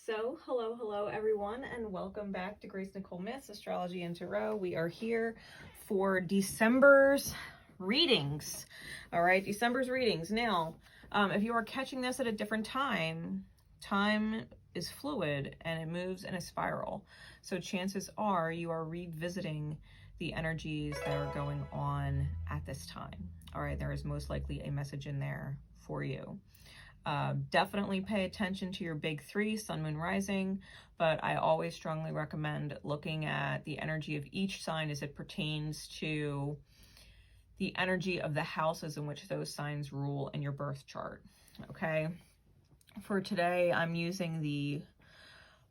So, hello everyone, and welcome back to GraceNicoleMyths, Astrology and Tarot. We are here for December's readings. All right, December's readings. Now, if you are catching this at a different time is fluid and it moves in a spiral. So chances are you are revisiting the energies that are going on at this time. All right, there is most likely a message in there for you. Definitely pay attention to your big three, sun, moon, rising, but I always strongly recommend looking at the energy of each sign as it pertains to the energy of the houses in which those signs rule in your birth chart. Okay. For today, I'm using the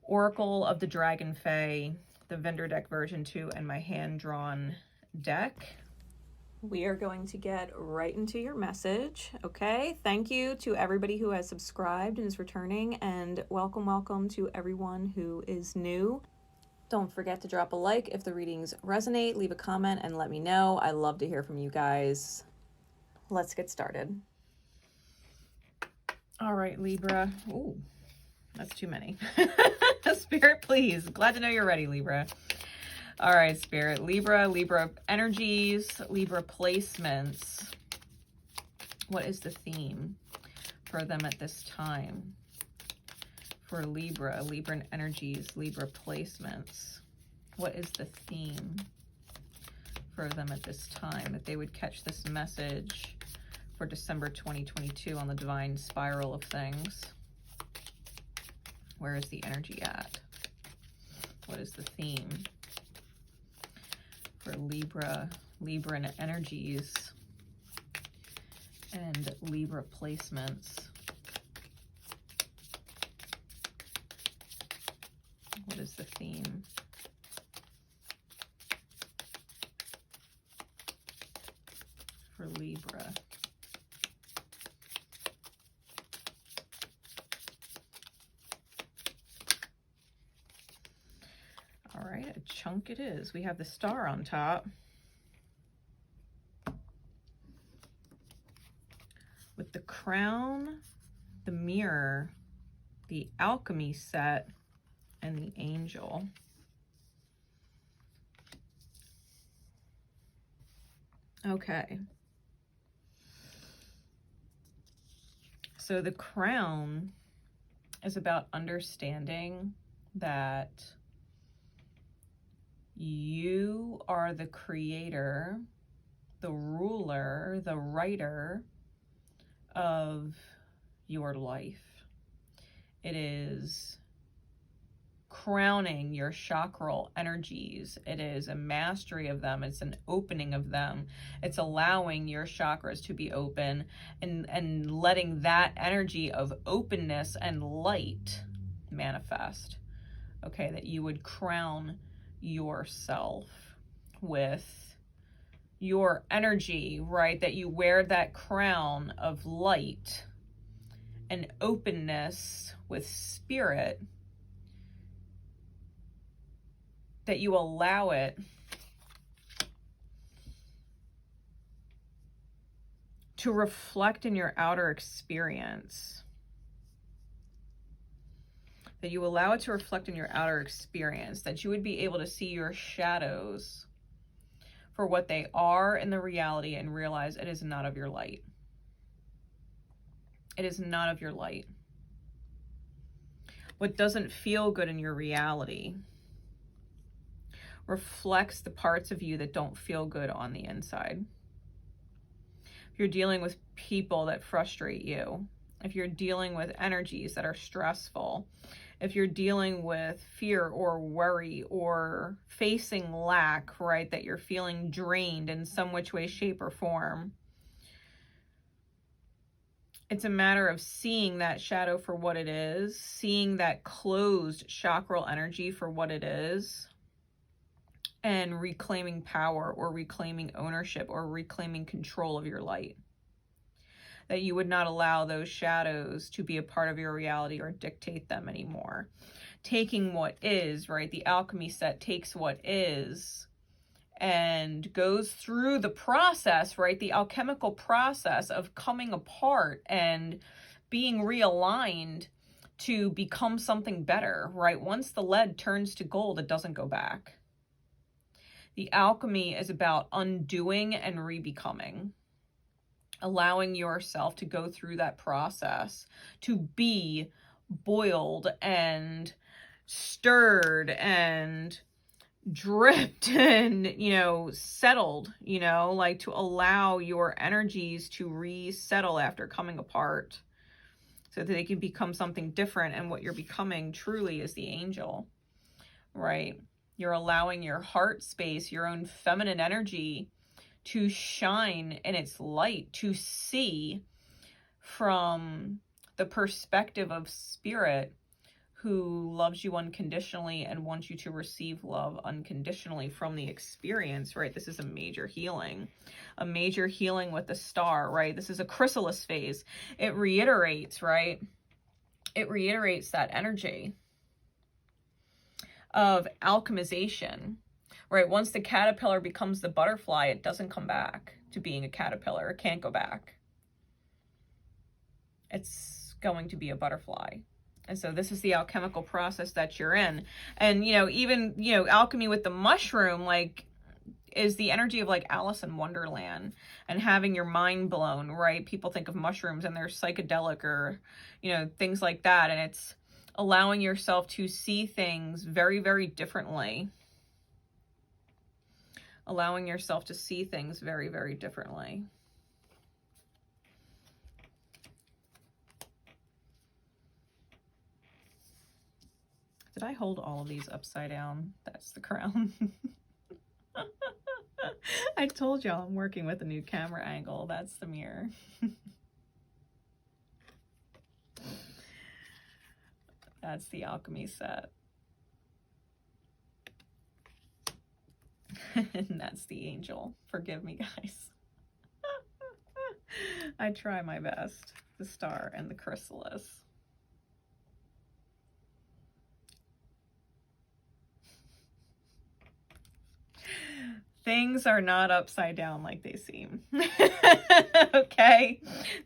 Oracle of the Dragon Fae, the vendor deck version 2, and my hand-drawn deck. We are going to get right into your message, okay? Thank you to everybody who has subscribed and is returning, and welcome to everyone who is new. Don't forget to drop a like if the readings resonate, leave a comment, and let me know. I love to hear from you guys. Let's get started. All right, Libra. Ooh, that's too many. Spirit, please. Glad to know you're ready, Libra. All right, Spirit. Libra energies, Libra placements. What is the theme for them at this time? For Libran energies, Libra placements. What is the theme for them at this time? That they would catch this message for December 2022 on the divine spiral of things. Where is the energy at? What is the theme for Libran energies and Libra placements? What is the theme? For Libra. All right, a chunk it is. We have the star on top with the crown, the mirror, the alchemy set, and the angel. Okay. So the crown is about understanding that you are the creator, the ruler, the writer of your life. It is crowning your chakral energies. It is a mastery of them. It's an opening of them. It's allowing your chakras to be open and letting that energy of openness and light manifest. Okay, that you would crown yourself with your energy, right? That you wear that crown of light and openness with spirit, that you allow it to reflect in your outer experience. That you allow it to reflect in your outer experience, that you would be able to see your shadows for what they are in the reality and realize it is not of your light. It is not of your light. What doesn't feel good in your reality reflects the parts of you that don't feel good on the inside. If you're dealing with people that frustrate you, if you're dealing with energies that are stressful, if you're dealing with fear or worry or facing lack, right, that you're feeling drained in some which way, shape, or form, it's a matter of seeing that shadow for what it is, seeing that closed chakral energy for what it is, and reclaiming power or reclaiming ownership or reclaiming control of your light. That you would not allow those shadows to be a part of your reality or dictate them anymore. Taking what is, right? The alchemy set takes what is and goes through the process, right? The alchemical process of coming apart and being realigned to become something better, right? Once the lead turns to gold, it doesn't go back. The alchemy is about undoing and rebecoming, allowing yourself to go through that process, to be boiled and stirred and dripped and, you know, settled, you know, like to allow your energies to resettle after coming apart so that they can become something different. And what you're becoming truly is the angel, right? You're allowing your heart space, your own feminine energy to shine in its light, to see from the perspective of spirit who loves you unconditionally and wants you to receive love unconditionally from the experience, right? This is a major healing with the star, right? This is a chrysalis phase. It reiterates, right? It reiterates that energy of alchemization, right? Once the caterpillar becomes the butterfly, it doesn't come back to being a caterpillar. It can't go back. It's going to be a butterfly. And so this is the alchemical process that you're in. And, you know, even, you know, alchemy with the mushroom, like, is the energy of like Alice in Wonderland and having your mind blown, right? People think of mushrooms and they're psychedelic or, you know, things like that. And it's allowing yourself to see things very, very differently. Allowing yourself to see things very, very differently. Did I hold all of these upside down? That's the crown. I told y'all I'm working with a new camera angle. That's the mirror. That's the alchemy set. And that's the angel. Forgive me, guys. I try my best. The star and the chrysalis. Things are not upside down like they seem. Okay?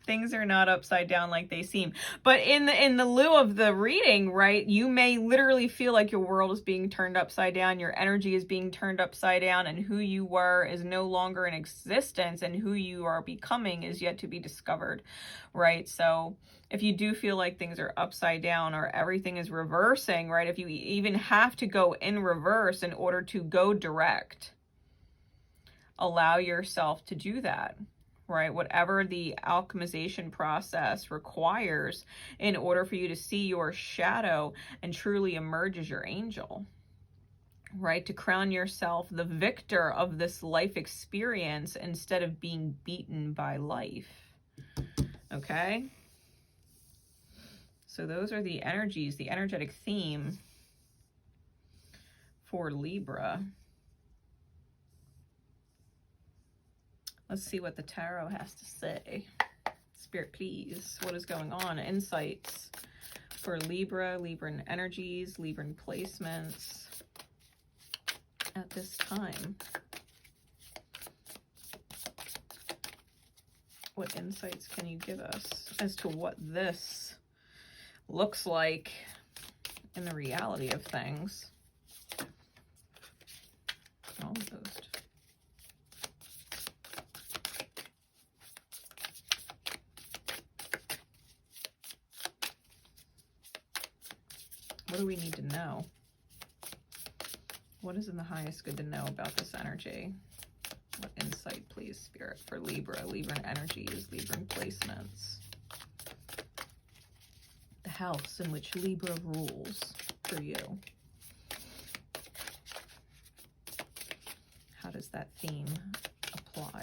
Things are not upside down like they seem. But in the lieu of the reading, right, you may literally feel like your world is being turned upside down, your energy is being turned upside down, and who you were is no longer in existence, and who you are becoming is yet to be discovered, right? So if you do feel like things are upside down or everything is reversing, right, if you even have to go in reverse in order to go direct, allow yourself to do that, right? Whatever the alchemization process requires in order for you to see your shadow and truly emerge as your angel, right? To crown yourself the victor of this life experience instead of being beaten by life, okay? So those are the energies, the energetic theme for Libra. Let's see what the tarot has to say. Spirit, please. What is going on? Insights for Libra, Libran energies, Libran placements at this time. What insights can you give us as to what this looks like in the reality of things? Almost. What do we need to know? What is in the highest good to know about this energy? What insight, please, Spirit, for Libra, Libran energies, Libran placements? The house in which Libra rules for you. How does that theme apply?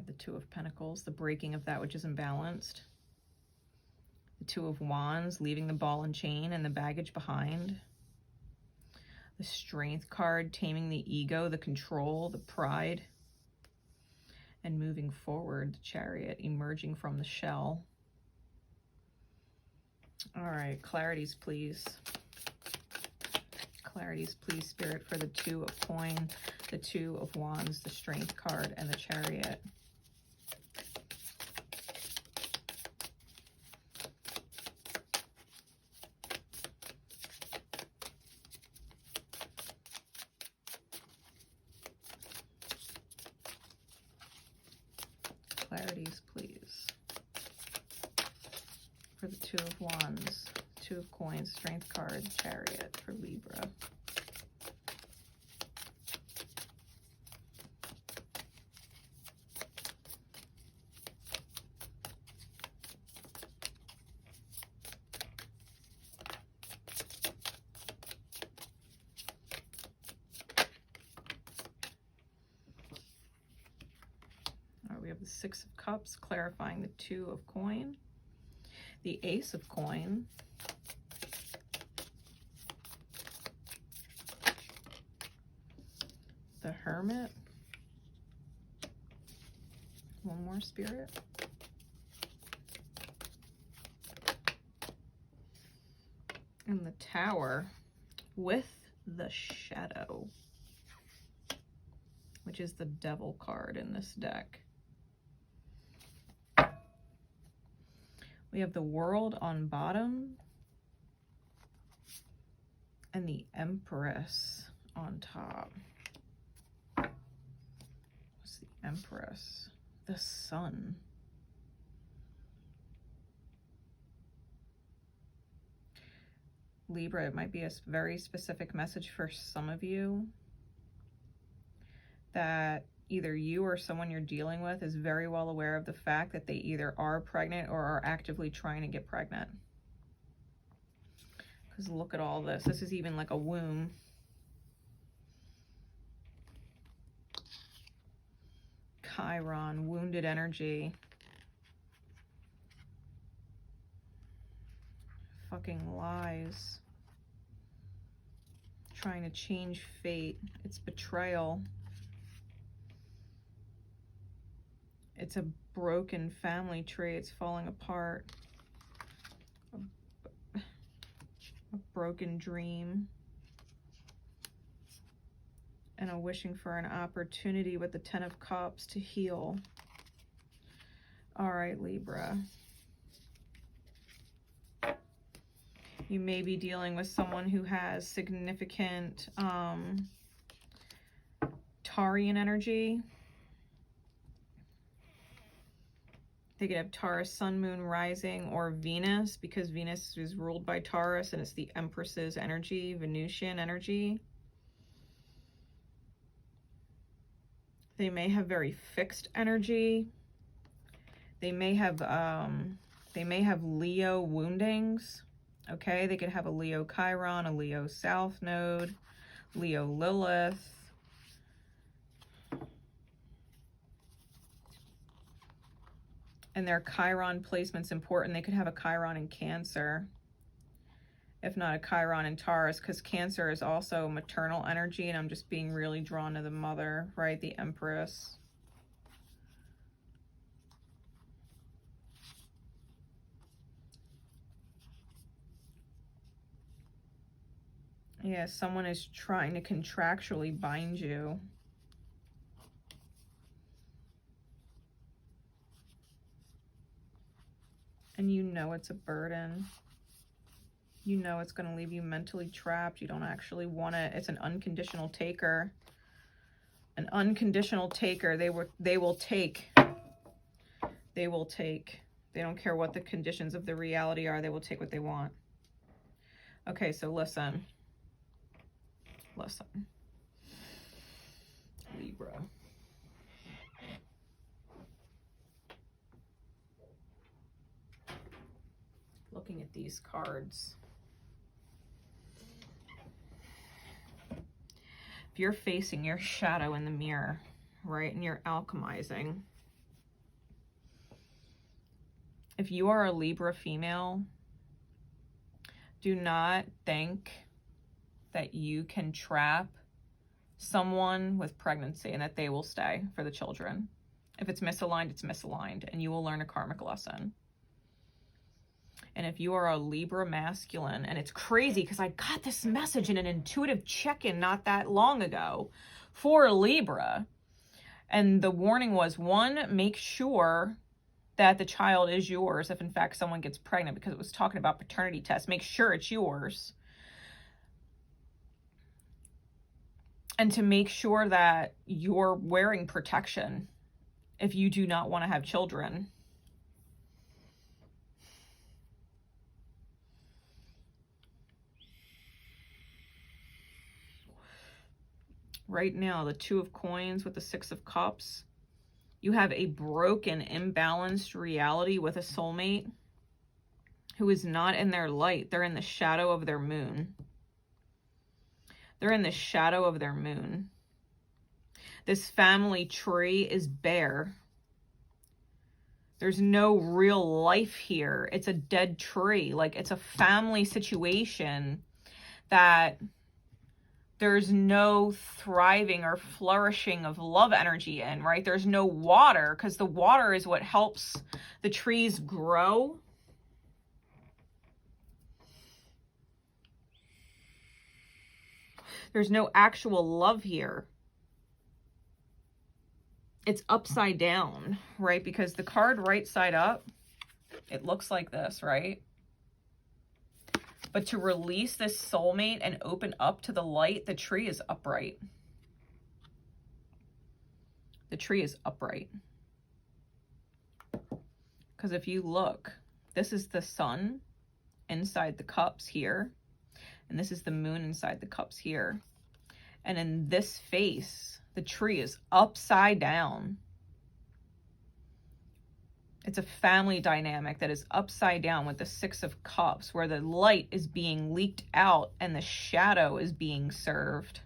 The Two of Pentacles, the breaking of that which is imbalanced. The Two of Wands, leaving the ball and chain and the baggage behind. The Strength card, taming the ego, the control, the pride, and moving forward. The Chariot, emerging from the shell. All right, clarities, please. Clarities, please, Spirit, for the Two of Coin, the Two of Wands, the Strength card, and the Chariot. Clarities, please, for the Two of Wands, Two of Coins, Strength card, Chariot for Libra. We have the Six of Cups, clarifying the Two of Coin, the Ace of Coin, the Hermit, one more, Spirit, and the Tower with the Shadow, which is the Devil card in this deck. We have the World on bottom and the Empress on top. What's the Empress? The Sun. Libra, it might be a very specific message for some of you that either you or someone you're dealing with is very well aware of the fact that they either are pregnant or are actively trying to get pregnant. Because look at all this. This is even like a womb. Chiron, wounded energy. Fucking lies. Trying to change fate. It's betrayal. It's a broken family tree. It's falling apart. A broken dream. And a wishing for an opportunity with the Ten of Cups to heal. All right, Libra. You may be dealing with someone who has significant Taurean energy. They could have Taurus, Sun, Moon, Rising, or Venus, because Venus is ruled by Taurus and it's the Empress's energy, Venusian energy. They may have very fixed energy. They may have Leo woundings. Okay, they could have a Leo Chiron, a Leo South Node, Leo Lilith. And their Chiron placement's important. They could have a Chiron in Cancer, if not a Chiron in Taurus, because Cancer is also maternal energy, and I'm just being really drawn to the mother, right? The Empress. Yeah, someone is trying to contractually bind you. And you know it's a burden. You know it's going to leave you mentally trapped. You don't actually want it. It's an unconditional taker. An unconditional taker. They will take. They will take. They don't care what the conditions of the reality are. They will take what they want. Okay, so listen. Listen. Libra. Looking at these cards. If you're facing your shadow in the mirror, right, and you're alchemizing, if you are a Libra female, do not think that you can trap someone with pregnancy and that they will stay for the children. If it's misaligned, it's misaligned, and you will learn a karmic lesson. And if you are a Libra masculine, and it's crazy because I got this message in an intuitive check-in not that long ago for Libra. And the warning was, one, make sure that the child is yours if in fact someone gets pregnant, because it was talking about paternity tests. Make sure it's yours. And to make sure that you're wearing protection if you do not want to have children. Right now, the Two of Coins with the Six of Cups. You have a broken, imbalanced reality with a soulmate who is not in their light. They're in the shadow of their moon. They're in the shadow of their moon. This family tree is bare. There's no real life here. It's a dead tree. Like, it's a family situation that there's no thriving or flourishing of love energy in, right? There's no water, because the water is what helps the trees grow. There's no actual love here. It's upside down, right? Because the card right side up, it looks like this, right? But to release this soulmate and open up to the light, the tree is upright. The tree is upright. Because if you look, this is the sun inside the cups here. And this is the moon inside the cups here. And in this face, the tree is upside down. It's a family dynamic that is upside down with the Six of Cups, where the light is being leaked out and the shadow is being served.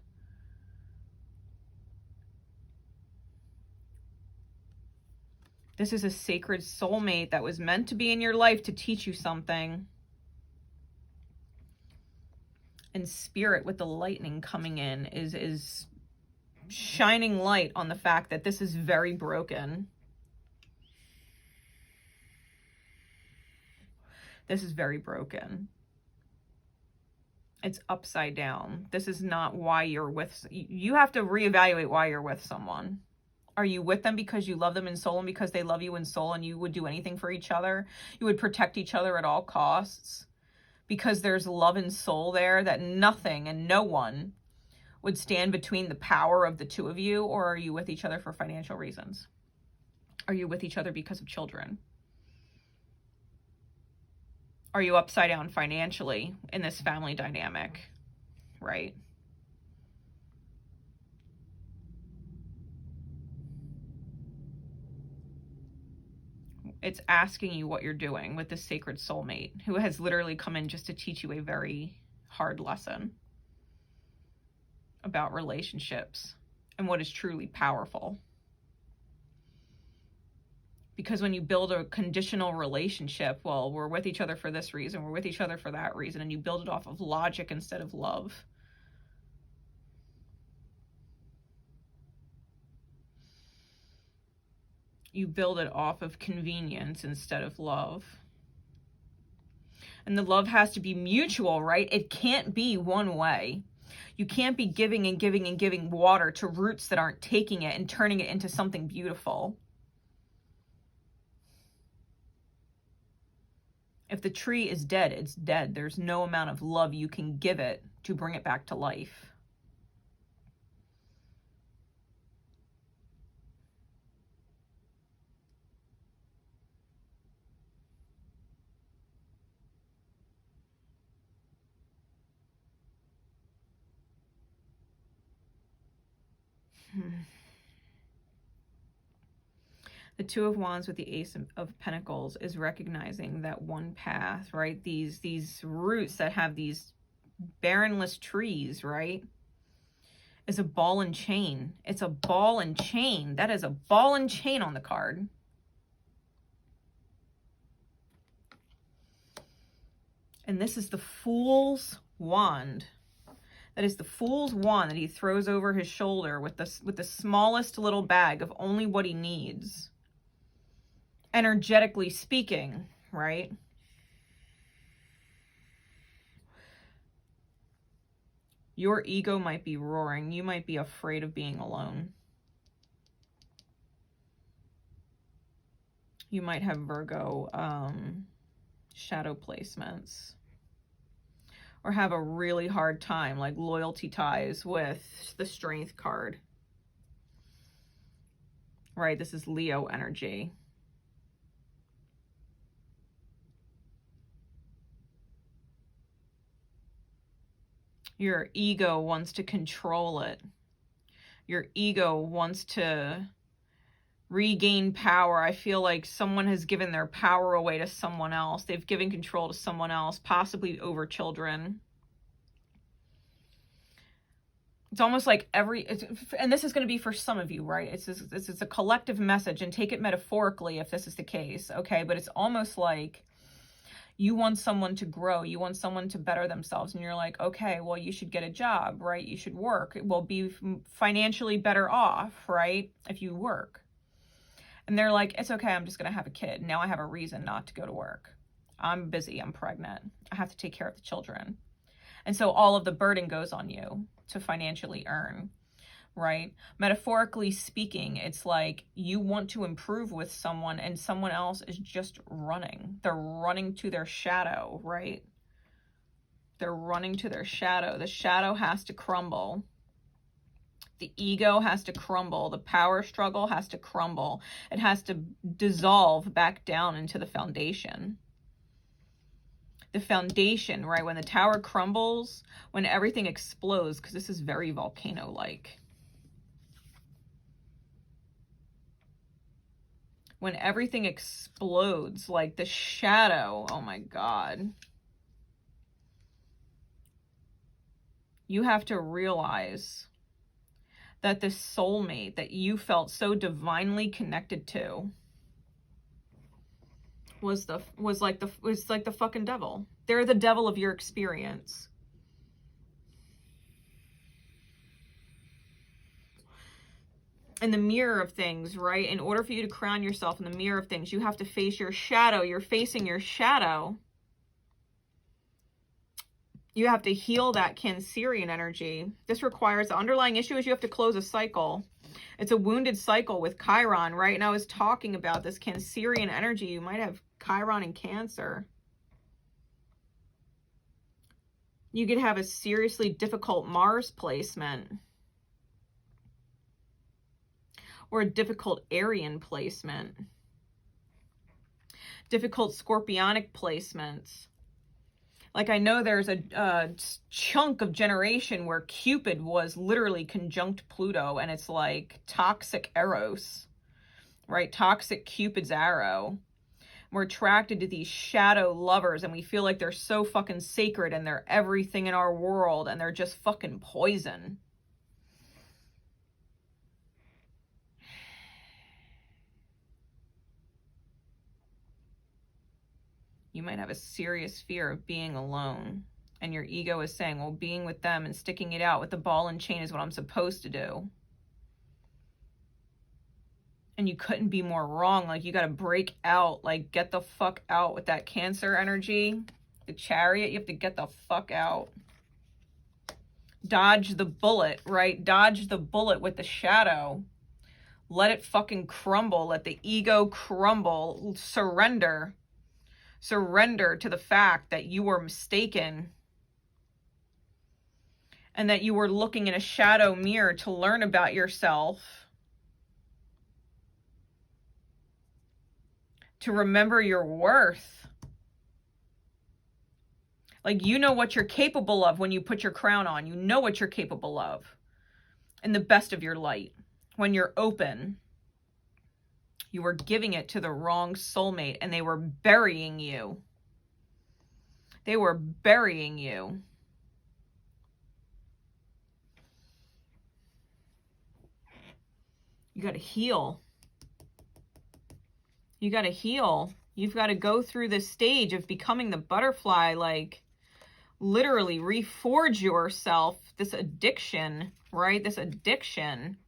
This is a sacred soulmate that was meant to be in your life to teach you something. And Spirit, with the lightning coming in, is shining light on the fact that this is very broken. This is very broken. It's upside down. This is not why you're with... You have to reevaluate why you're with someone. Are you with them because you love them in soul and because they love you in soul and you would do anything for each other? You would protect each other at all costs? Because there's love and soul there, that nothing and no one would stand between the power of the two of you? Or are you with each other for financial reasons? Are you with each other because of children? Are you upside down financially in this family dynamic, right? It's asking you what you're doing with this sacred soulmate who has literally come in just to teach you a very hard lesson about relationships and what is truly powerful. Because when you build a conditional relationship, well, we're with each other for this reason, we're with each other for that reason, and you build it off of logic instead of love. You build it off of convenience instead of love. And the love has to be mutual, right? It can't be one way. You can't be giving and giving and giving water to roots that aren't taking it and turning it into something beautiful. If the tree is dead, it's dead. There's no amount of love you can give it to bring it back to life. The Two of Wands with the Ace of Pentacles is recognizing that one path, right? These roots that have these barrenless trees, right? Is a ball and chain. It's a ball and chain. That is a ball and chain on the card. And this is the Fool's Wand. That is the Fool's Wand that he throws over his shoulder with the smallest little bag of only what he needs. Energetically speaking, right? Your ego might be roaring. You might be afraid of being alone. You might have Virgo shadow placements. Or have a really hard time, like loyalty ties with the Strength card. Right, this is Leo energy. Your ego wants to control it. Your ego wants to regain power. I feel like someone has given their power away to someone else. They've given control to someone else, possibly over children. It's almost like and this is going to be for some of you, right? It's a collective message, and take it metaphorically if this is the case, okay? But it's almost like you want someone to grow. You want someone to better themselves. And you're like, okay, well, you should get a job, right? You should work. It will be financially better off, right? If you work. And they're like, it's okay. I'm just going to have a kid. Now I have a reason not to go to work. I'm busy. I'm pregnant. I have to take care of the children. And so all of the burden goes on you to financially earn, right? Metaphorically speaking, it's like you want to improve with someone and someone else is just running. They're running to their shadow, right? They're running to their shadow. The shadow has to crumble. The ego has to crumble. The power struggle has to crumble. It has to dissolve back down into the foundation. The foundation, right? When the tower crumbles, when everything explodes, because this is very volcano-like. When everything explodes, like the shadow, oh my God. You have to realize that this soulmate that you felt so divinely connected to was like the fucking devil. They're the devil of your experience. In the mirror of things, right? In order for you to crown yourself in the mirror of things, you have to face your shadow. You're facing your shadow. You have to heal that Cancerian energy. This requires, the underlying issue is you have to close a cycle. It's a wounded cycle with Chiron, right? And I was talking about this Cancerian energy. You might have Chiron in Cancer. You could have a seriously difficult Mars placement. Or a difficult Arian placement. Difficult Scorpionic placements. Like I know there's a chunk of generation where Cupid was literally conjunct Pluto, and it's like toxic Eros, right? Toxic Cupid's arrow. We're attracted to these shadow lovers, and we feel like they're so fucking sacred and they're everything in our world, and they're just fucking poison. You might have a serious fear of being alone. And your ego is saying, well, being with them and sticking it out with the ball and chain is what I'm supposed to do. And you couldn't be more wrong. Like, you got to break out. Like, get the fuck out with that Cancer energy. The Chariot, you have to get the fuck out. Dodge the bullet, right? Dodge the bullet with the shadow. Let it fucking crumble. Let the ego crumble. Surrender. Surrender to the fact that you were mistaken and that you were looking in a shadow mirror to learn about yourself, to remember your worth. Like, you know what you're capable of when you put your crown on. You know what you're capable of in the best of your light. When you're open. You were giving it to the wrong soulmate, and they were burying you. They were burying you. You got to heal. You got to heal. You've got to go through this stage of becoming the butterfly, like literally reforge yourself. This addiction, right? This addiction.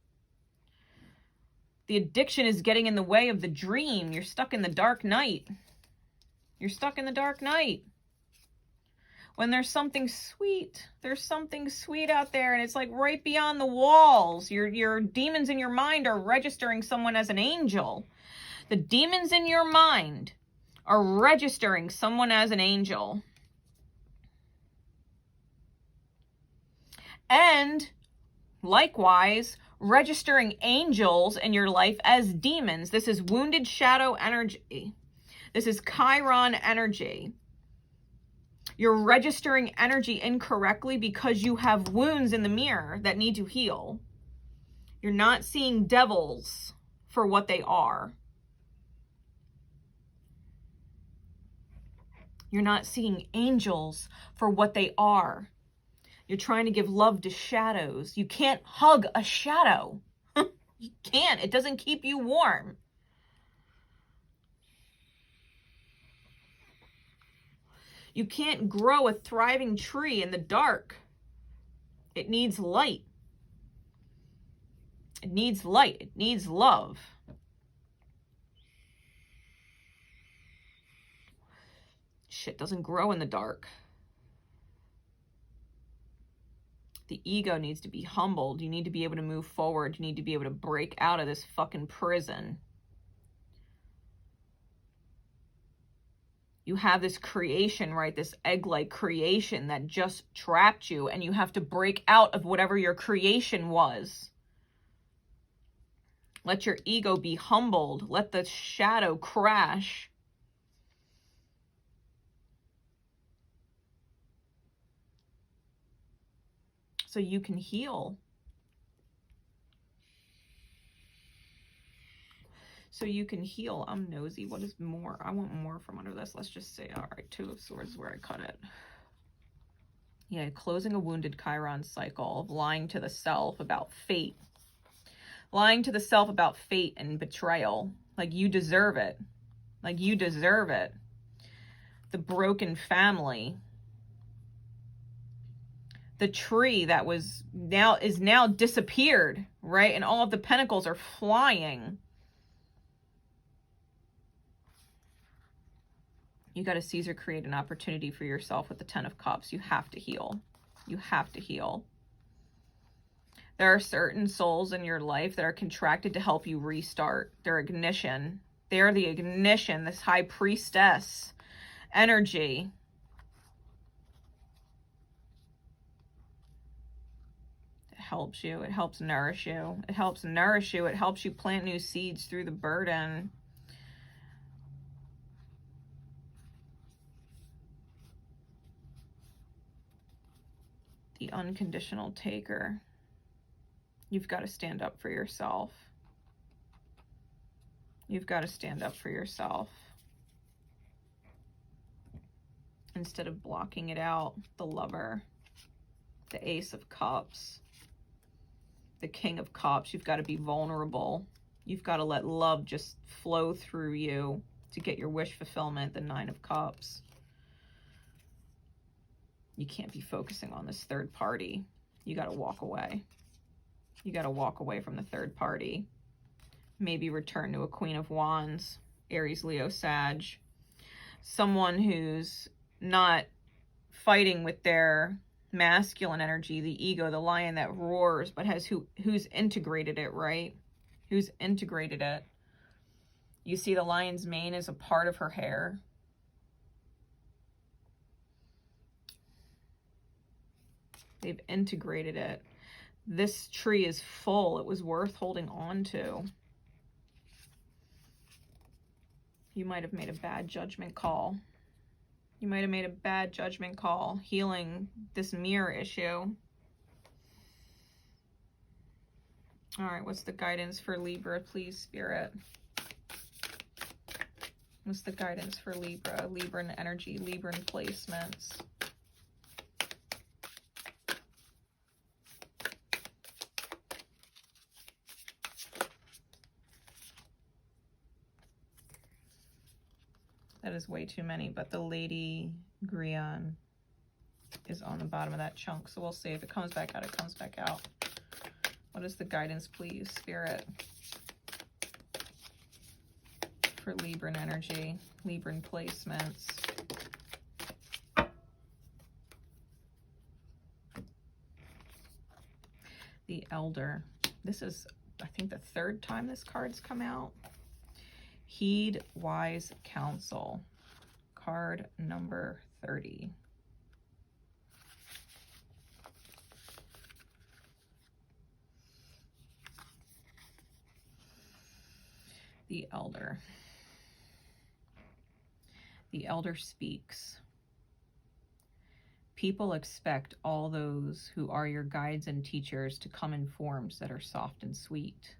The addiction is getting in the way of the dream. You're stuck in the dark night. You're stuck in the dark night. When there's something sweet out there, and it's like right beyond the walls. Your demons in your mind are registering someone as an angel. The demons in your mind are registering someone as an angel. And likewise, registering angels in your life as demons. This is wounded shadow energy. This is Chiron energy. You're registering energy incorrectly because you have wounds in the mirror that need to heal. You're not seeing devils for what they are. You're not seeing angels for what they are. You're trying to give love to shadows. You can't hug a shadow. You can't. It doesn't keep you warm. You can't grow a thriving tree in the dark. It needs light. It needs light. It needs love. Shit doesn't grow in the dark. The ego needs to be humbled. You need to be able to move forward. You need to be able to break out of this fucking prison. You have this creation, right? This egg-like creation that just trapped you, and you have to break out of whatever your creation was. Let your ego be humbled. Let the shadow crash. So you can heal. So you can heal. I'm nosy. What is more? I want more from under this. Let's just say, all right, Two of Swords is where I cut it. Yeah, closing a wounded Chiron cycle of lying to the self about fate. Lying to the self about fate and betrayal. Like you deserve it. Like you deserve it. The broken family. The tree that was now disappeared, right? And all of the pentacles are flying. You got to seize or create an opportunity for yourself with the Ten of Cups. You have to heal. You have to heal. There are certain souls in your life that are contracted to help you restart. Their ignition. They're the ignition, this high priestess energy. It helps you. It helps nourish you. It helps nourish you. It helps you plant new seeds through the burden. The unconditional taker. You've got to stand up for yourself. You've got to stand up for yourself. Instead of blocking it out, the Lover, the Ace of Cups, the King of Cups. You've got to be vulnerable. You've got to let love just flow through you to get your wish fulfillment, the Nine of Cups. You can't be focusing on this third party. You got to walk away. You got to walk away from the third party. Maybe return to a Queen of Wands, Aries, Leo, Sag. Someone who's not fighting with their masculine energy, the ego, the lion that roars, but has who's integrated it, right? Who's integrated it. You see the lion's mane is a part of her hair. They've integrated it. This tree is full. It was worth holding on to. You might have made a bad judgment call. You might have made a bad judgment call healing this mirror issue. All right, what's the guidance for Libra, please, Spirit? What's the guidance for Libra? Libran energy, Libran placements. That is way too many, but the Lady Grion is on the bottom of that chunk. So we'll see. If it comes back out, it comes back out. What is the guidance, please, Spirit? For Libran energy, Libran placements. The Elder. This is, I think, the third time this card's come out. Heed wise counsel. Card number 30. The Elder. The Elder speaks. People expect all those who are your guides and teachers to come in forms that are soft and sweet.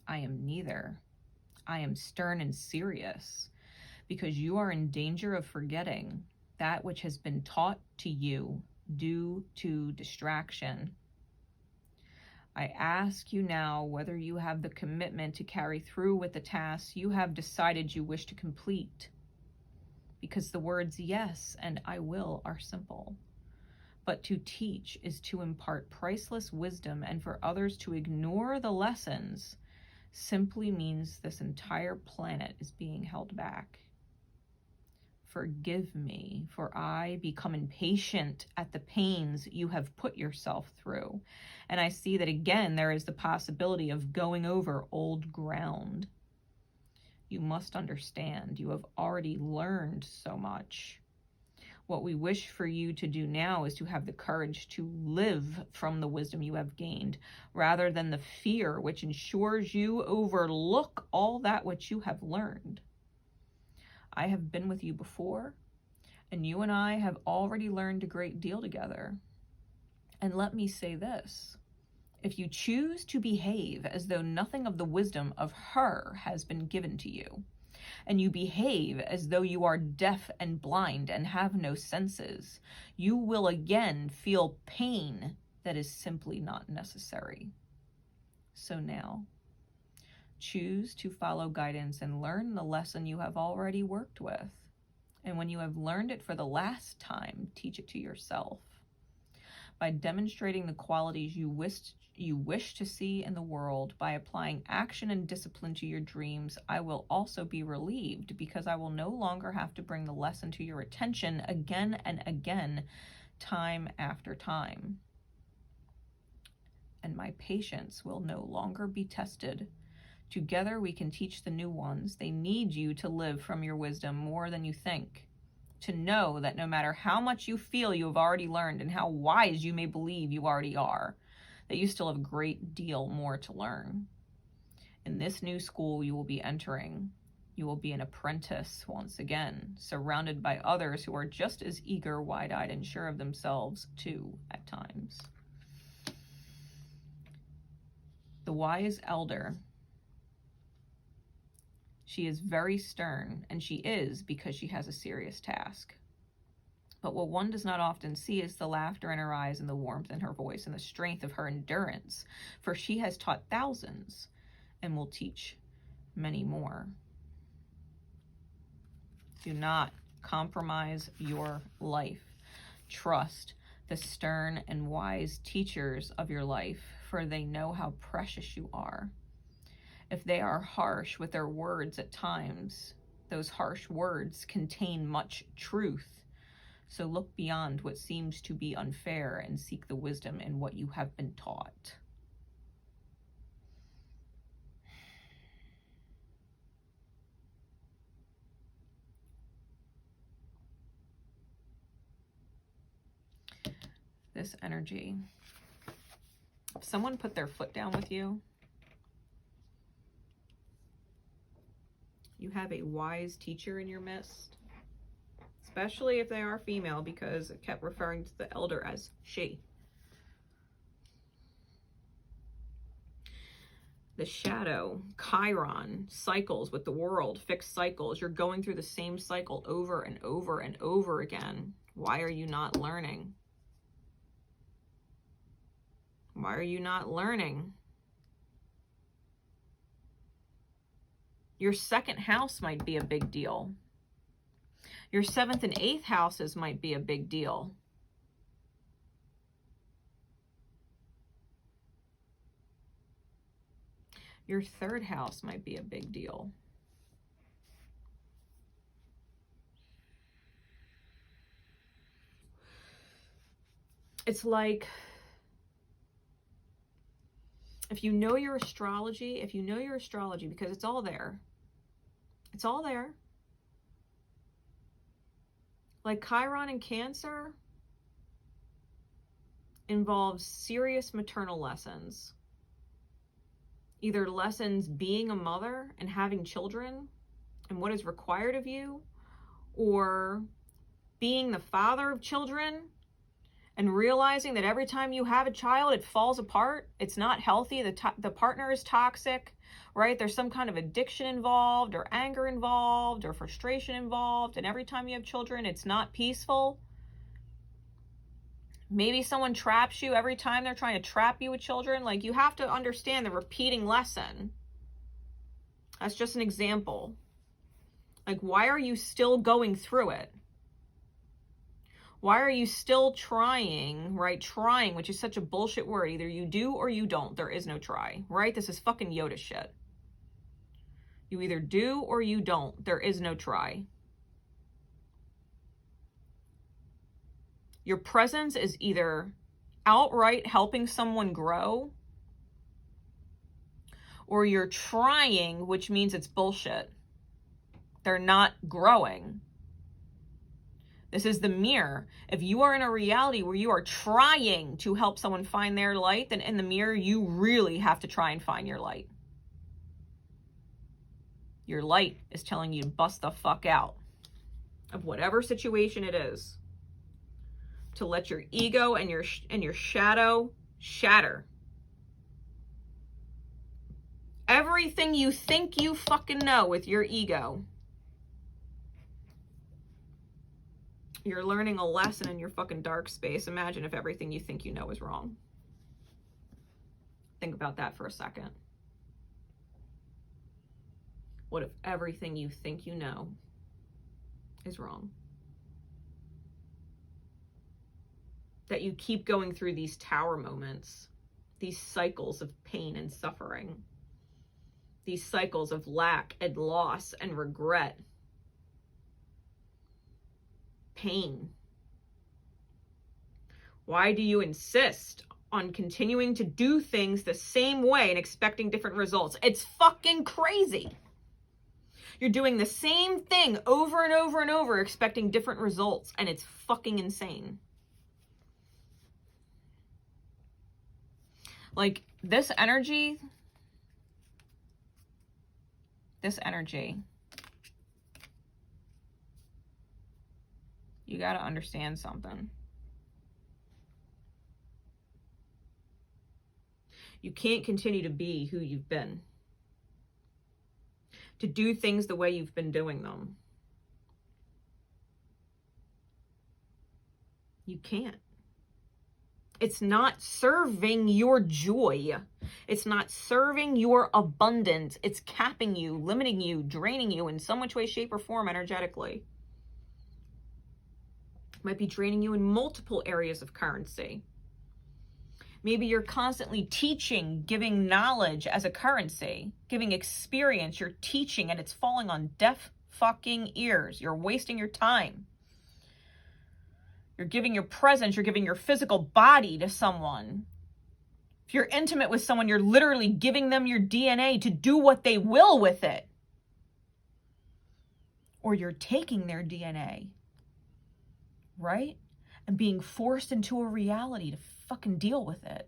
I am neither. I am stern and serious, because you are in danger of forgetting that which has been taught to you due to distraction. I ask you now whether you have the commitment to carry through with the tasks you have decided you wish to complete, because the words yes and I will are simple. But to teach is to impart priceless wisdom, and for others to ignore the lessons simply means this entire planet is being held back. Forgive me, for I become impatient at the pains you have put yourself through. And I see that again, there is the possibility of going over old ground. You must understand, you have already learned so much. What we wish for you to do now is to have the courage to live from the wisdom you have gained, rather than the fear which ensures you overlook all that which you have learned. I have been with you before, and you and I have already learned a great deal together. And let me say this, if you choose to behave as though nothing of the wisdom of her has been given to you, and you behave as though you are deaf and blind and have no senses, you will again feel pain that is simply not necessary. So now, choose to follow guidance and learn the lesson you have already worked with. And when you have learned it for the last time, teach it to yourself. By demonstrating the qualities you wish to see in the world, by applying action and discipline to your dreams, I will also be relieved, because I will no longer have to bring the lesson to your attention again and again, time after time. And my patience will no longer be tested. Together we can teach the new ones. They need you to live from your wisdom more than you think. To know that no matter how much you feel you have already learned and how wise you may believe you already are, that you still have a great deal more to learn. In this new school you will be entering, you will be an apprentice once again, surrounded by others who are just as eager, wide-eyed, and sure of themselves too at times. The wise elder. She is very stern, and she is because she has a serious task. But what one does not often see is the laughter in her eyes and the warmth in her voice and the strength of her endurance, for she has taught thousands and will teach many more. Do not compromise your life. Trust the stern and wise teachers of your life, for they know how precious you are. If they are harsh with their words at times, those harsh words contain much truth. So look beyond what seems to be unfair and seek the wisdom in what you have been taught. This energy. If someone put their foot down with you, you have a wise teacher in your midst, especially if they are female, because it kept referring to the elder as she. The shadow, Chiron, cycles with the world, fixed cycles. You're going through the same cycle over and over and over again. Why are you not learning? Why are you not learning? Your second house might be a big deal. Your 7th and 8th houses might be a big deal. Your 3rd house might be a big deal. It's like If you know your astrology, because it's all there. It's all there. Like Chiron in Cancer involves serious maternal lessons. Either lessons being a mother and having children and what is required of you, or being the father of children and realizing that every time you have a child, it falls apart. It's not healthy. The partner is toxic, right? There's some kind of addiction involved, or anger involved, or frustration involved. And every time you have children, it's not peaceful. Maybe someone traps you every time they're trying to trap you with children. Like, you have to understand the repeating lesson. That's just an example. Like, why are you still going through it? Why are you still trying, right? Trying, which is such a bullshit word. Either you do or you don't. There is no try, right? This is fucking Yoda shit. You either do or you don't. There is no try. Your presence is either outright helping someone grow, or you're trying, which means it's bullshit. They're not growing. This is the mirror. If you are in a reality where you are trying to help someone find their light, then in the mirror, you really have to try and find your light. Your light is telling you to bust the fuck out of whatever situation it is. To let your ego and your shadow shatter. Everything you think you fucking know with your ego. You're learning a lesson in your fucking dark space. Imagine if everything you think you know is wrong. Think about that for a second. What if everything you think you know is wrong? That you keep going through these tower moments, these cycles of pain and suffering, these cycles of lack and loss and regret. Pain. Why do you insist on continuing to do things the same way and expecting different results? It's fucking crazy. You're doing the same thing over and over and over, expecting different results, and it's fucking insane. Like, this energy, you got to understand something. You can't continue to be who you've been, to do things the way you've been doing them. You can't. It's not serving your joy. It's not serving your abundance. It's capping you, limiting you, draining you in some which way, shape, or form energetically. Might be draining you in multiple areas of currency. Maybe you're constantly teaching, giving knowledge as a currency, giving experience. You're teaching and it's falling on deaf fucking ears. You're wasting your time. You're giving your presence. You're giving your physical body to someone. If you're intimate with someone, you're literally giving them your DNA to do what they will with it. Or you're taking their DNA. Right? And being forced into a reality to fucking deal with it.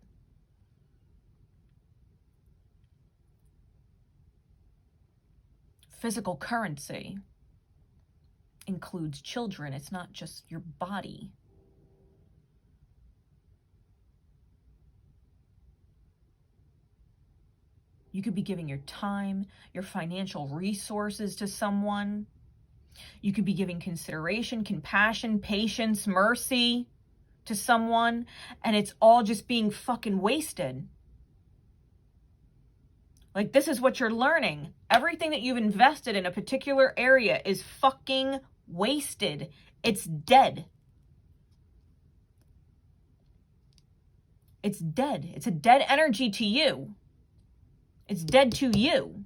Physical currency includes children. It's not just your body. You could be giving your time, your financial resources to someone. You could be giving consideration, compassion, patience, mercy to someone, and it's all just being fucking wasted. Like, this is what you're learning. Everything that you've invested in a particular area is fucking wasted. It's dead. It's dead. It's a dead energy to you. It's dead to you.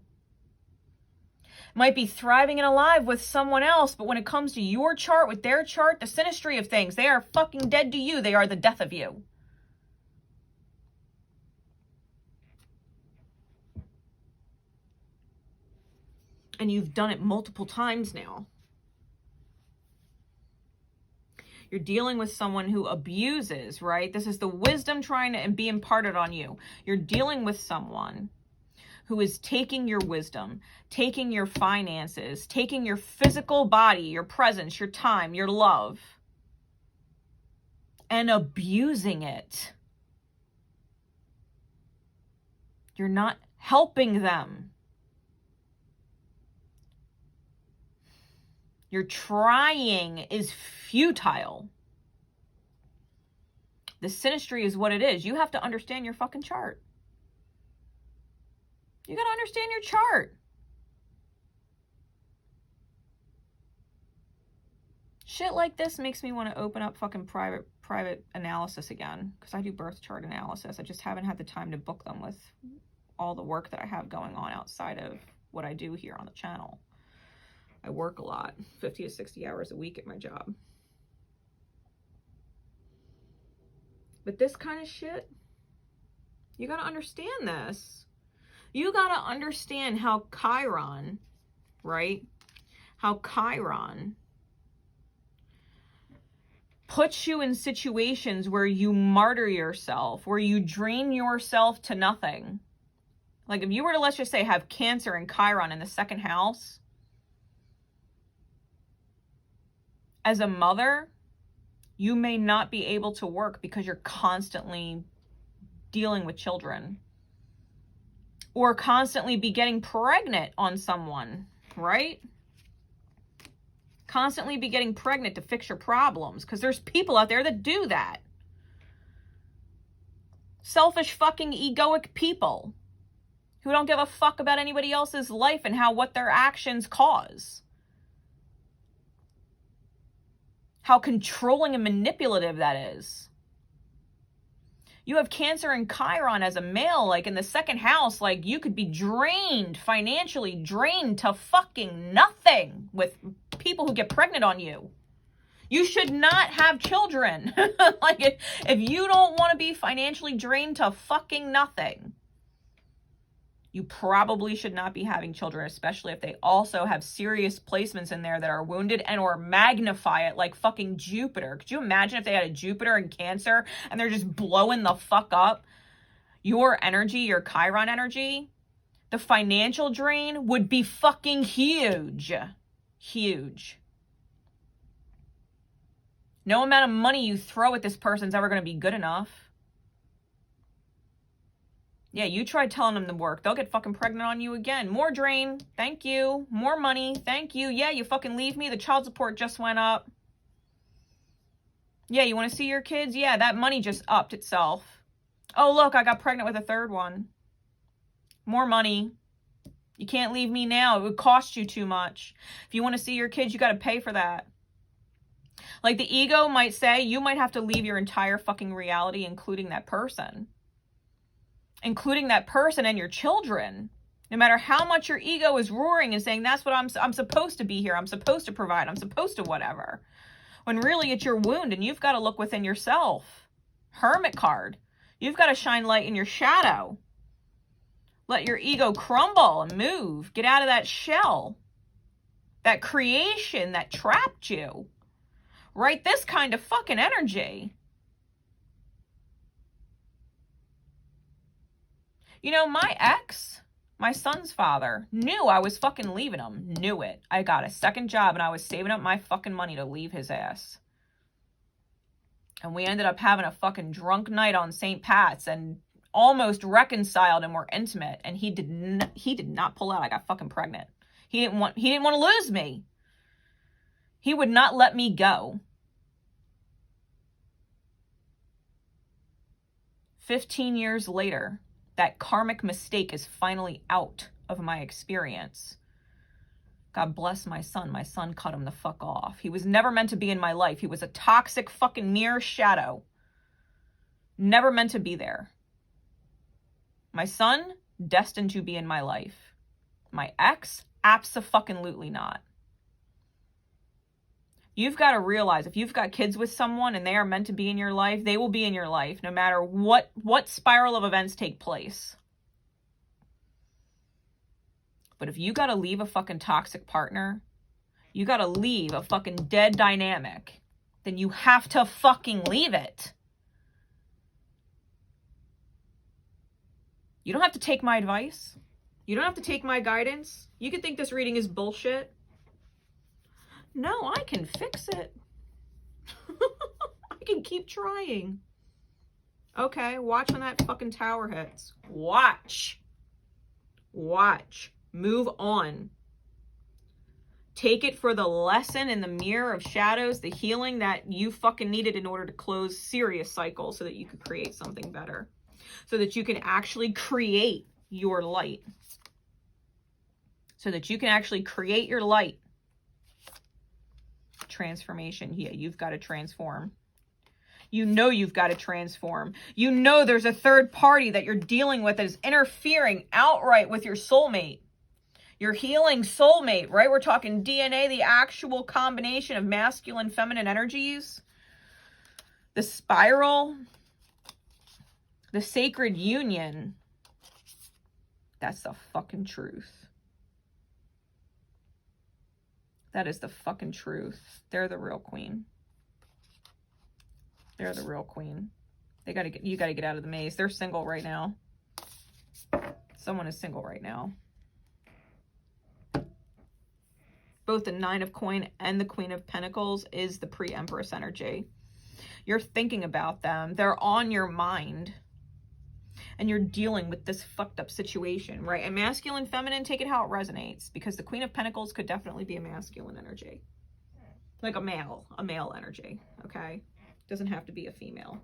Might be thriving and alive with someone else, but when it comes to your chart, with their chart, the synastry of things, they are fucking dead to you. They are the death of you. And you've done it multiple times now. You're dealing with someone who abuses, right? This is the wisdom trying to and be imparted on you. You're dealing with someone who is taking your wisdom, taking your finances, taking your physical body, your presence, your time, your love, and abusing it. You're not helping them. Your trying is futile. The synastry is what it is. You have to understand your fucking chart. You got to understand your chart. Shit like this makes me want to open up fucking private analysis again, because I do birth chart analysis. I just haven't had the time to book them with all the work that I have going on outside of what I do here on the channel. I work a lot, 50 to 60 hours a week at my job. But this kind of shit, you got to understand this. You got to understand how Chiron, right? How Chiron puts you in situations where you martyr yourself, where you drain yourself to nothing. Like if you were to, let's just say, have Cancer and Chiron in the second house, as a mother, you may not be able to work because you're constantly dealing with children. Or constantly be getting pregnant on someone, right? Constantly be getting pregnant to fix your problems, because there's people out there that do that. Selfish fucking egoic people who don't give a fuck about anybody else's life and what their actions cause. How controlling and manipulative that is. You have Cancer and Chiron as a male, like in the second house, like you could be drained, financially drained to fucking nothing with people who get pregnant on you. You should not have children. Like if you don't want to be financially drained to fucking nothing, you probably should not be having children, especially if they also have serious placements in there that are wounded and or magnify it like fucking Jupiter. Could you imagine if they had a Jupiter in Cancer and they're just blowing the fuck up your energy, your Chiron energy? The financial drain would be fucking huge. Huge. No amount of money you throw at this person's ever going to be good enough. Yeah, you try telling them to work. They'll get fucking pregnant on you again. More drain. Thank you. More money. Thank you. Yeah, you fucking leave me. The child support just went up. Yeah, you want to see your kids? Yeah, that money just upped itself. Oh, look, I got pregnant with a third one. More money. You can't leave me now. It would cost you too much. If you want to see your kids, you got to pay for that. Like the ego might say, you might have to leave your entire fucking reality, including that person. Including that person and your children. No matter how much your ego is roaring and saying, that's what I'm supposed to be here. I'm supposed to provide. I'm supposed to whatever. When really it's your wound and you've got to look within yourself. Hermit card. You've got to shine light in your shadow. Let your ego crumble and move. Get out of that shell. That creation that trapped you. Right? This kind of fucking energy. You know, my ex, my son's father, knew I was fucking leaving him. Knew it. I got a second job and I was saving up my fucking money to leave his ass. And we ended up having a fucking drunk night on St. Pat's and almost reconciled and were intimate. And he did not pull out. I got fucking pregnant. He didn't want to lose me. He would not let me go. 15 years later, that karmic mistake is finally out of my experience. God bless my son. My son cut him the fuck off. He was never meant to be in my life. He was a toxic fucking mirror shadow. Never meant to be there. My son, destined to be in my life. My ex, abso-fucking-lutely not. You've got to realize if you've got kids with someone and they are meant to be in your life, they will be in your life no matter what spiral of events take place. But if you got to leave a fucking toxic partner, you got to leave a fucking dead dynamic, then you have to fucking leave it. You don't have to take my advice. You don't have to take my guidance. You can think this reading is bullshit. No, I can fix it. I can keep trying. Okay, watch when that fucking tower hits. Watch. Watch. Move on. Take it for the lesson in the mirror of shadows, the healing that you fucking needed in order to close serious cycles so that you could create something better. So that you can actually create your light. So that you can actually create your light. Transformation. Yeah, you've got to transform. You know you've got to transform. You know there's a third party that you're dealing with that is interfering outright with your soulmate. Your healing soulmate, right? We're talking DNA, the actual combination of masculine, feminine energies. The spiral. The sacred union. That's the fucking truth. That is the fucking truth. They're the real queen. They're the real queen. You gotta get out of the maze. They're single right now. Someone is single right now. Both the Nine of Coins and the Queen of Pentacles is the pre-Empress energy. You're thinking about them. They're on your mind. And you're dealing with this fucked up situation, right? And masculine, feminine, take it how it resonates. Because the Queen of Pentacles could definitely be a masculine energy. Like a male energy, okay? Doesn't have to be a female.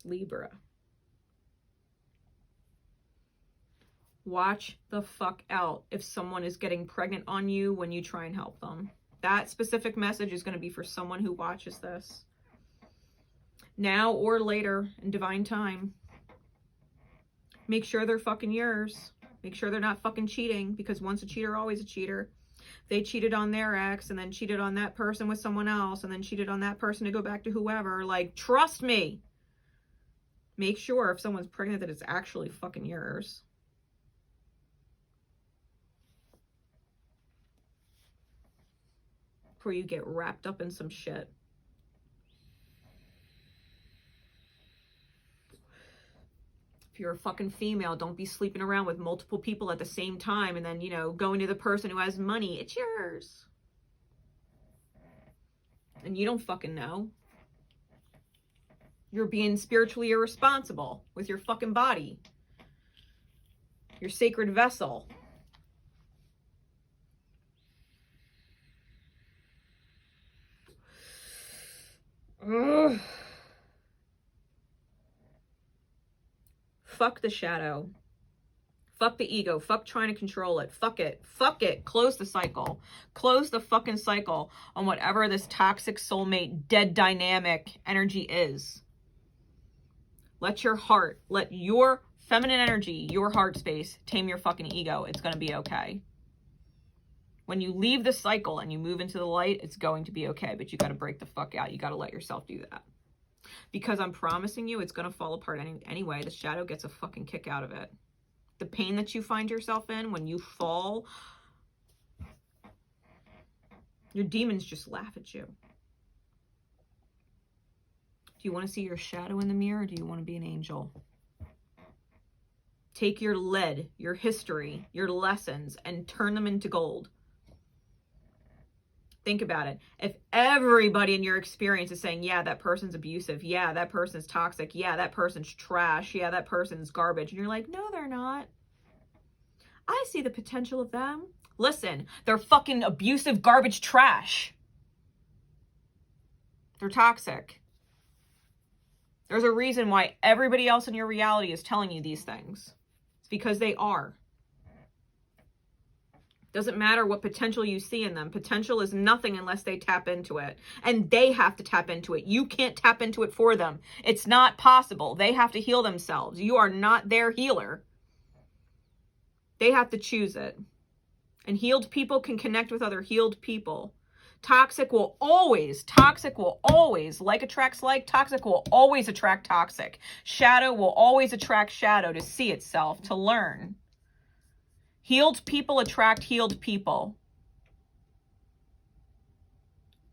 Libra. Watch the fuck out if someone is getting pregnant on you when you try and help them. That specific message is going to be for someone who watches this. Now or later in divine time. Make sure they're fucking yours. Make sure they're not fucking cheating, because once a cheater, always a cheater. They cheated on their ex and then cheated on that person with someone else and then cheated on that person to go back to whoever. Like, trust me. Make sure if someone's pregnant that it's actually fucking yours. Before you get wrapped up in some shit. If you're a fucking female, don't be sleeping around with multiple people at the same time and then, you know, going to the person who has money. It's yours. And you don't fucking know. You're being spiritually irresponsible with your fucking body. Your sacred vessel. Ugh. Fuck the shadow. Fuck the ego. Fuck trying to control it. Fuck it. Fuck it. Close the cycle. Close the fucking cycle on whatever this toxic soulmate, dead dynamic energy is. Let your heart, let your feminine energy, your heart space, tame your fucking ego. It's going to be okay. When you leave the cycle and you move into the light, it's going to be okay. But you got to break the fuck out. You got to let yourself do that. Because I'm promising you, it's going to fall apart anyway. The shadow gets a fucking kick out of it. The pain that you find yourself in when you fall, your demons just laugh at you. Do you want to see your shadow in the mirror, or do you want to be an angel? Take your lead, your history, your lessons, and turn them into gold. Think about it. If everybody in your experience is saying, yeah, that person's abusive. Yeah, that person's toxic. Yeah, that person's trash. Yeah, that person's garbage. And you're like, no, they're not. I see the potential of them. Listen, they're fucking abusive, garbage, trash. They're toxic. There's a reason why everybody else in your reality is telling you these things. It's because they are. Doesn't matter what potential you see in them. Potential is nothing unless they tap into it. And they have to tap into it. You can't tap into it for them. It's not possible. They have to heal themselves. You are not their healer. They have to choose it. And healed people can connect with other healed people. Toxic will always, like attracts like, toxic will always attract toxic. Shadow will always attract shadow to see itself, to learn. Healed people attract healed people.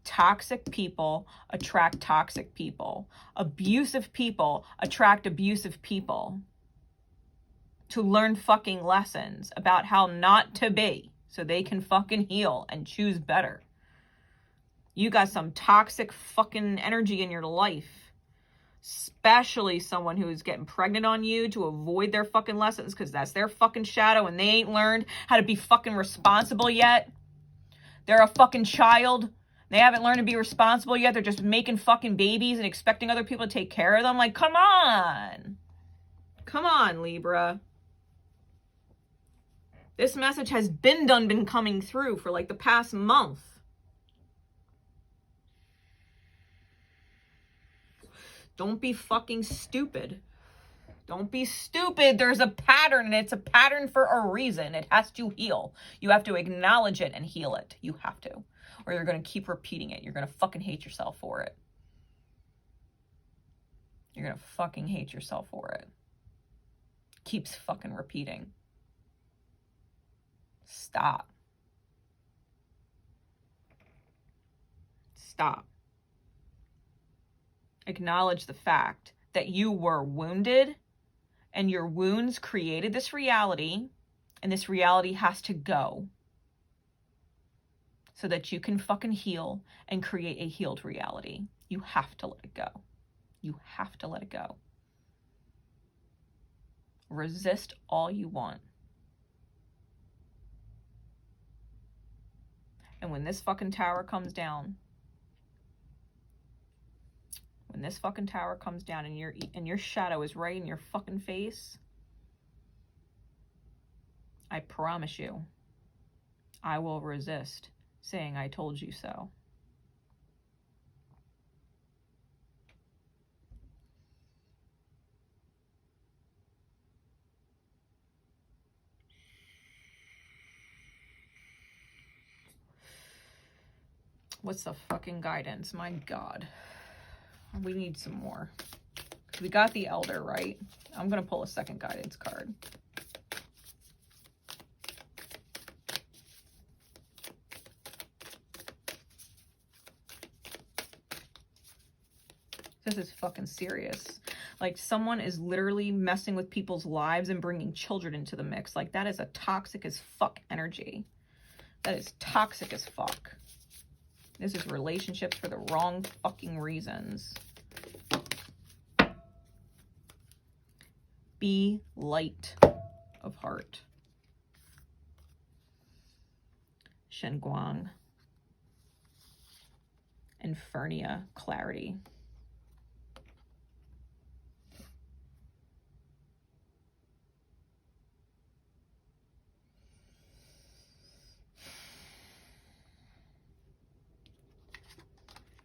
Toxic people attract toxic people. Abusive people attract abusive people. To learn fucking lessons about how not to be so they can fucking heal and choose better. You got some toxic fucking energy in your life. Especially someone who is getting pregnant on you to avoid their fucking lessons because that's their fucking shadow and they ain't learned how to be fucking responsible yet. They're a fucking child. They haven't learned to be responsible yet. They're just making fucking babies and expecting other people to take care of them. Like, come on. Come on, Libra. This message has been coming through for like the past month. Don't be fucking stupid. Don't be stupid. There's a pattern, and it's a pattern for a reason. It has to heal. You have to acknowledge it and heal it. You have to. Or you're going to keep repeating it. You're going to fucking hate yourself for it. You're going to fucking hate yourself for it. Keeps fucking repeating. Stop. Stop. Acknowledge the fact that you were wounded and your wounds created this reality, and this reality has to go so that you can fucking heal and create a healed reality. You have to let it go. You have to let it go. Resist all you want. And when this fucking tower comes down, and your shadow is right in your fucking face, I promise you, I will resist saying I told you so. What's the fucking guidance? My God. We need some more. We got the Elder, right? I'm going to pull a second guidance card. This is fucking serious. Like, someone is literally messing with people's lives and bringing children into the mix. Like, that is a toxic as fuck energy. That is toxic as fuck. This is relationships for the wrong fucking reasons. Be light of heart. Shenguang. Infernia, clarity.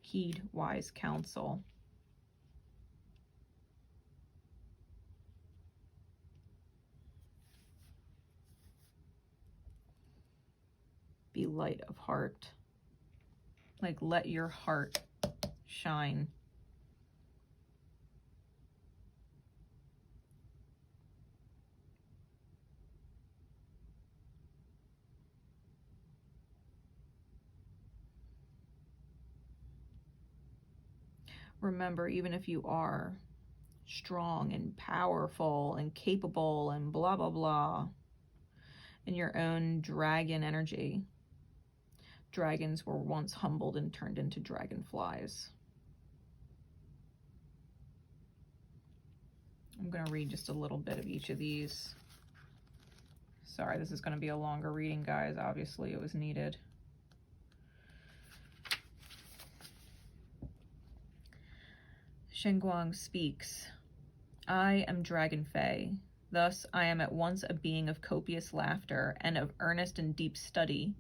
Heed wise counsel. Be light of heart. Like, let your heart shine. Remember, even if you are strong and powerful and capable and blah, blah, blah, in your own dragon energy, dragons were once humbled and turned into dragonflies. I'm going to read just a little bit of each of these. Sorry, this is going to be a longer reading, guys. Obviously, it was needed. Shenguang speaks. I am Dragon Fae. Thus, I am at once a being of copious laughter and of earnest and deep study.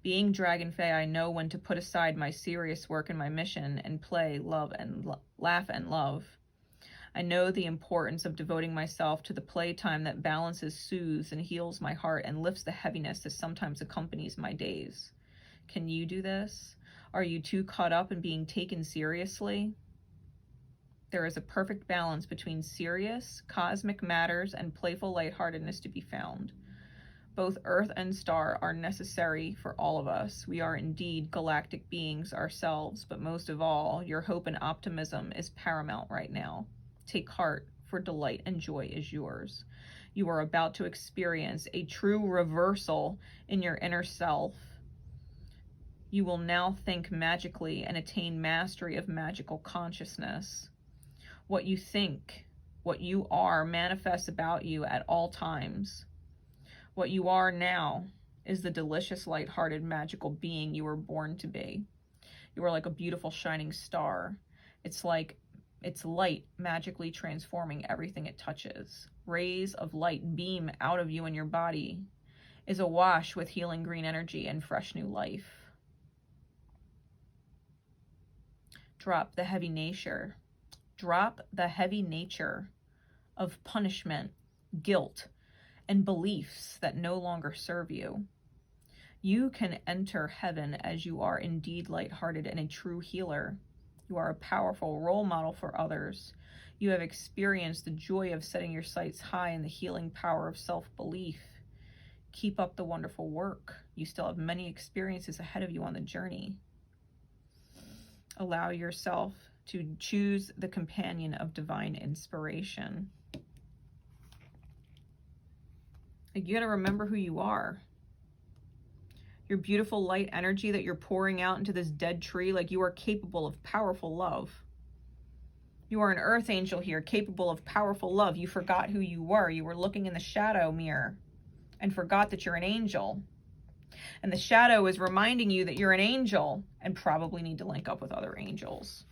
Being Dragon Fae, I know when to put aside my serious work and my mission and play, love, and laugh and love. I know the importance of devoting myself to the playtime that balances, soothes, and heals my heart and lifts the heaviness that sometimes accompanies my days. Can you do this? Are you too caught up in being taken seriously? There is a perfect balance between serious, cosmic matters and playful lightheartedness to be found. Both Earth and star are necessary for all of us. We are indeed galactic beings ourselves, but most of all, your hope and optimism is paramount right now. Take heart, for delight and joy is yours. You are about to experience a true reversal in your inner self. You will now think magically and attain mastery of magical consciousness. What you think, what you are, manifests about you at all times. What you are now is the delicious, lighthearted, magical being you were born to be. You are like a beautiful, shining star. It's light magically transforming everything it touches. Rays of light beam out of you, and your body is awash with healing green energy and fresh new life. Drop the heavy nature of punishment, guilt, and beliefs that no longer serve you. You can enter heaven as you are indeed lighthearted and a true healer. You are a powerful role model for others. You have experienced the joy of setting your sights high in the healing power of self-belief. Keep up the wonderful work. You still have many experiences ahead of you on the journey. Allow yourself to choose the companion of divine inspiration. You got to remember who you are. Your beautiful light energy that you're pouring out into this dead tree, like you are capable of powerful love. You are an earth angel here, capable of powerful love. You forgot who you were. You were looking in the shadow mirror and forgot that you're an angel. And the shadow is reminding you that you're an angel and probably need to link up with other angels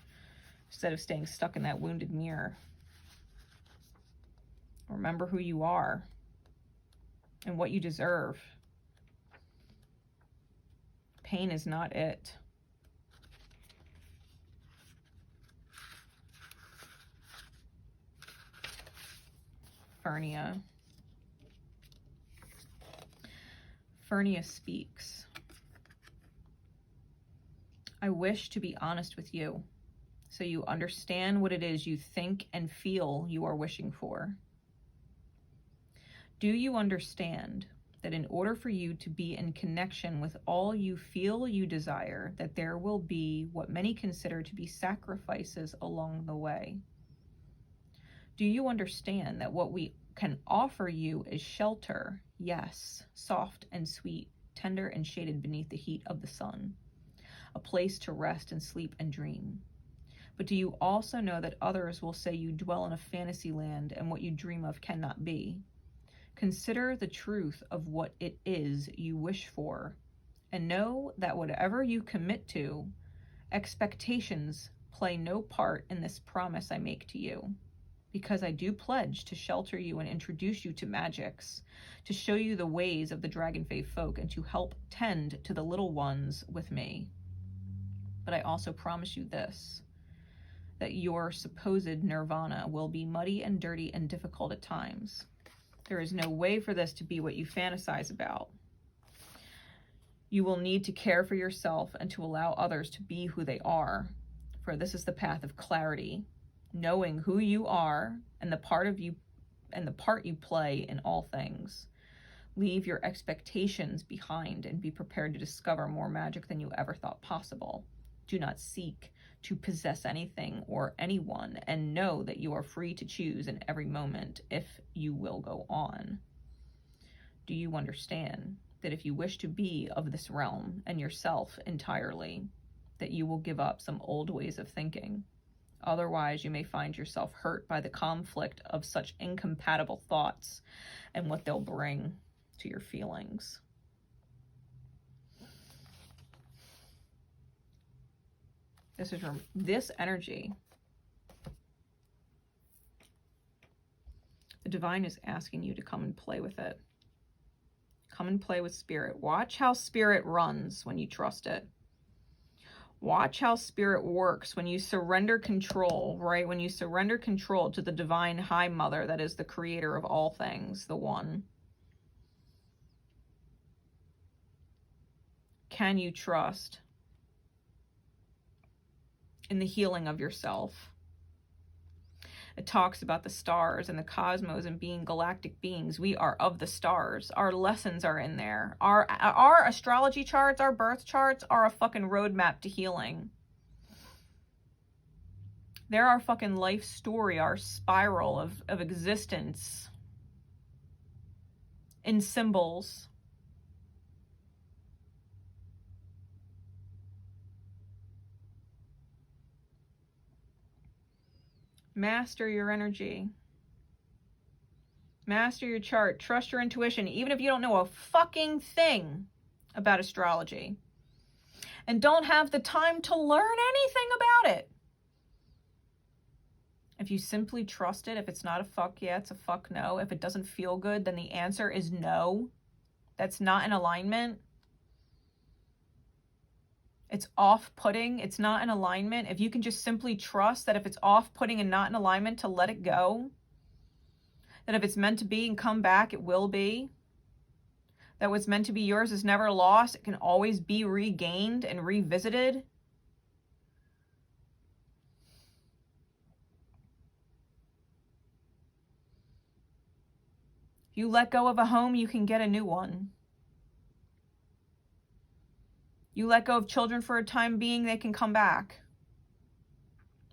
instead of staying stuck in that wounded mirror. Remember who you are and what you deserve. Pain is not it. Fernia. Fernia speaks. I wish to be honest with you, so you understand what it is you think and feel you are wishing for. Do you understand that in order for you to be in connection with all you feel you desire, that there will be what many consider to be sacrifices along the way? Do you understand that what we can offer you is shelter, yes, soft and sweet, tender and shaded beneath the heat of the sun, a place to rest and sleep and dream? But do you also know that others will say you dwell in a fantasy land and what you dream of cannot be? Consider the truth of what it is you wish for, and know that whatever you commit to, expectations play no part in this promise I make to you, because I do pledge to shelter you and introduce you to magics, to show you the ways of the Dragonfae folk, and to help tend to the little ones with me. But I also promise you this, that your supposed nirvana will be muddy and dirty and difficult at times. There is no way for this to be what you fantasize about. You will need to care for yourself and to allow others to be who they are, for this is the path of clarity, knowing who you are and the part you play in all things. Leave your expectations behind and be prepared to discover more magic than you ever thought possible. Do not seek to possess anything or anyone, and know that you are free to choose in every moment if you will go on. Do you understand that if you wish to be of this realm and yourself entirely, that you will give up some old ways of thinking? Otherwise, you may find yourself hurt by the conflict of such incompatible thoughts and what they'll bring to your feelings. This energy. The divine is asking you to come and play with it. Come and play with spirit. Watch how spirit runs when you trust it. Watch how spirit works when you surrender control, right? When you surrender control to the divine high mother that is the creator of all things, the one. Can you trust in the healing of yourself. It talks about the stars and the cosmos and being galactic beings. We are of the stars. Our lessons are in there. Our astrology charts, our birth charts are a fucking roadmap to healing. They're our fucking life story, our spiral of existence in symbols. Master your energy. Master your chart. Trust your intuition, even if you don't know a fucking thing about astrology. And don't have the time to learn anything about it. If you simply trust it, if it's not a fuck yeah, it's a fuck no. If it doesn't feel good, then the answer is no. That's not in alignment. It's off-putting. It's not in alignment. If you can just simply trust that if it's off-putting and not in alignment, to let it go. That if it's meant to be and come back, it will be. That what's meant to be yours is never lost. It can always be regained and revisited. If you let go of a home, you can get a new one. You let go of children for a time being, they can come back.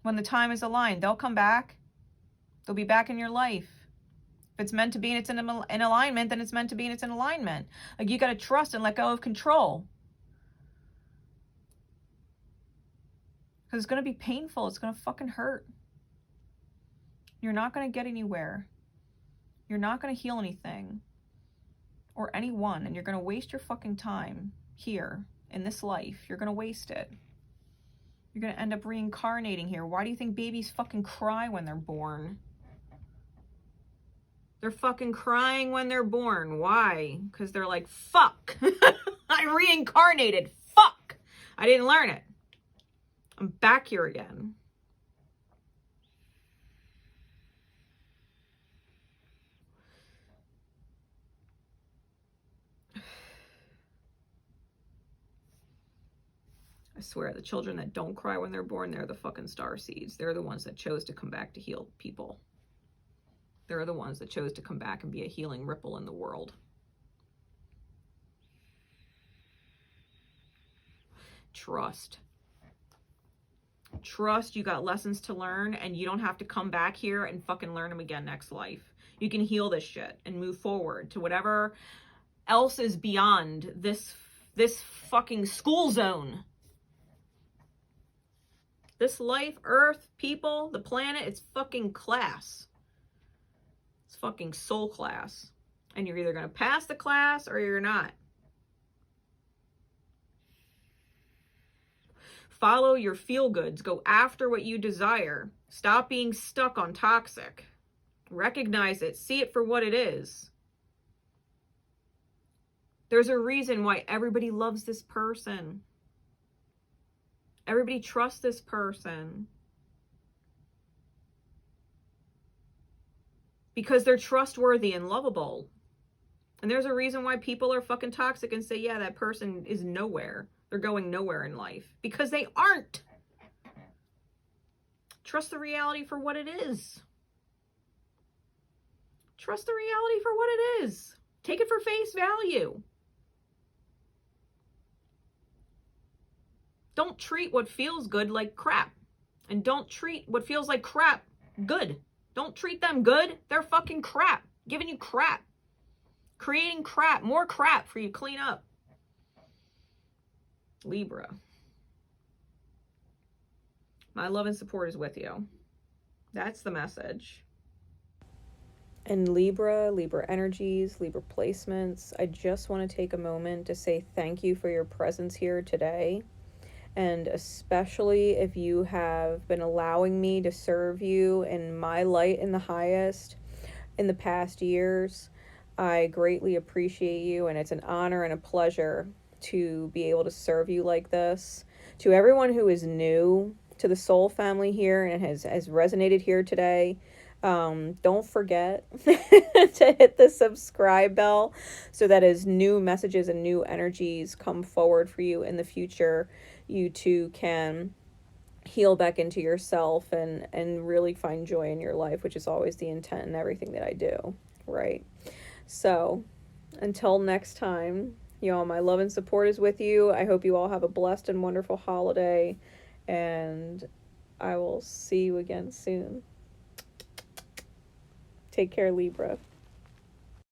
When the time is aligned, they'll come back. They'll be back in your life. If it's meant to be and it's in alignment, then it's meant to be and it's in alignment. Like, you got to trust and let go of control. Because it's going to be painful. It's going to fucking hurt. You're not going to get anywhere. You're not going to heal anything or anyone, and you're going to waste your fucking time here in this life. You're going to waste it. You're going to end up reincarnating here. Why do you think babies fucking cry when they're born? They're fucking crying when they're born. Why? Because they're like, fuck. I reincarnated. Fuck. I didn't learn it. I'm back here again. I swear, the children that don't cry when they're born, they're the fucking star seeds. They're the ones that chose to come back to heal people. They're the ones that chose to come back and be a healing ripple in the world. Trust. Trust you got lessons to learn, and you don't have to come back here and fucking learn them again next life. You can heal this shit and move forward to whatever else is beyond this fucking school zone. This life, Earth, people, the planet, it's fucking class. It's fucking soul class. And you're either going to pass the class or you're not. Follow your feel-goods. Go after what you desire. Stop being stuck on toxic. Recognize it. See it for what it is. There's a reason why everybody loves this person. Everybody trusts this person. Because they're trustworthy and lovable. And there's a reason why people are fucking toxic and say, yeah, that person is nowhere. They're going nowhere in life. Because they aren't. Trust the reality for what it is. Trust the reality for what it is. Take it for face value. Don't treat what feels good like crap. And don't treat what feels like crap good. Don't treat them good. They're fucking crap. Giving you crap. Creating crap. More crap for you to clean up. Libra. My love and support is with you. That's the message. And Libra energies, Libra placements, I just want to take a moment to say thank you for your presence here today. And especially if you have been allowing me to serve you in my light in the highest in the past years. I greatly appreciate you, and it's an honor and a pleasure to be able to serve you like this. To everyone who is new to the soul family here and has resonated here today, don't forget to hit the subscribe bell so that as new messages and new energies come forward for you in the future, you too can heal back into yourself and really find joy in your life, which is always the intent in everything that I do, right? So until next time, y'all, my love and support is with you. I hope you all have a blessed and wonderful holiday, and I will see you again soon. Take care, Libra.